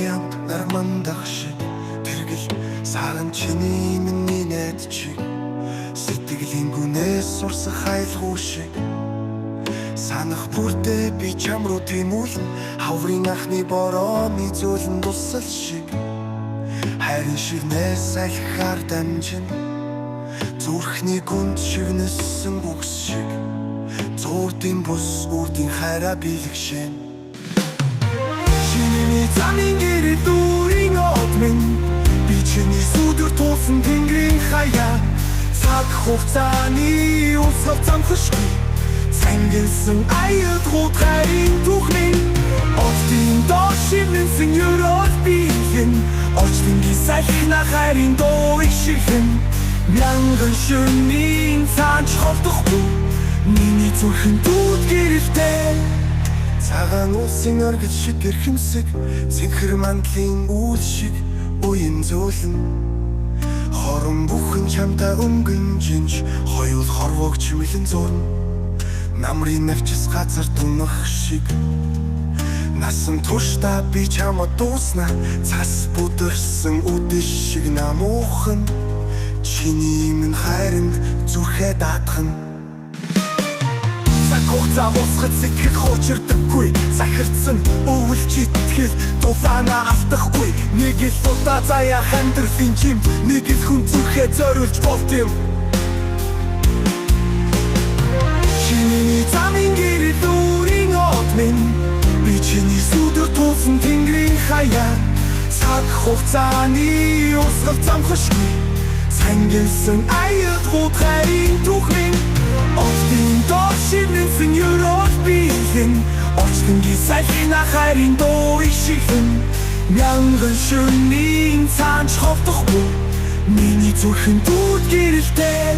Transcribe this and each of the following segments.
туянд нармандах шиг тэргэл саран чиний миний найд чиг сэтгэлийн гүнээс сурсах хайлгуу шиг санах бүрдээ би чам руу тэмүүлэн хаврын анхны борооны зөөлөн дуссал шиг хайрын шивнээс салхихаар дамжин зүрхний гүнд шивнэссэн үгс шиг зуурдын бус үрдийн хайраа бэлгшэн чиний замын гэрэл дүүрийн од минь би чиний сүдэр туусан тэнгэрийн хаяа цаг хугацааны усгал замхшгүй цангилсан аяд хутгарын түүхний Офтын доор шивнэнсэн ерөөл биehen Очтын гисалхна хайрын доо их шихэн Мянган шөнийн цаанч холдохгүй Миний зүрхэн дүүд гэрэлтэй Цагаан улсын оргил шиг гэрхэмсэг Цэнхэр мандлын үйл шиг уян зөөлөн Хорон бүхэн чамтай өнгөнжинж Хоёул хорвог чимэлэн зурн Намрын навчис газар тунах шиг Насан туршдаа би чамд дуусна Цас бүдэрсэн үдэш шиг намуухан Чиний минь хайранд зүрхээ даатхан Цаг хугацаа босгож сэтгэл хуучирдаггүй Захирдсан өвөлч итгэл дулаанаа автахгүй Нэг л удаа заяа хандрлын чим Нэг л хүн зүрхээ зориулж болт юм Чиний замын гэрэл дүүрийн од минь Би чиний сүдэр туусан тэнгэрийн хаяа Цаг хугацааны усгал замхшгүй Цангилсан аяд хутгарын түүхний Офтын доор шивнэнсэн ерөөл биehen Очтын гисалхна хайрын доо их шихэн Мянган шөнийн цаанч холдохгүй Миний зүрхэн дүүд гэрэлтэй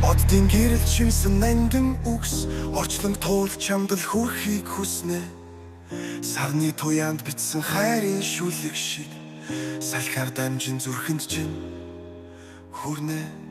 Оддын гэрэл чимсэн нандин үгс Орчлон туул чамдал хүрхийг хүснэ Сарны туянд битсэн хайрын шүлэг шиг Салхаар дамжин зүрхэнд чинь хүрнэ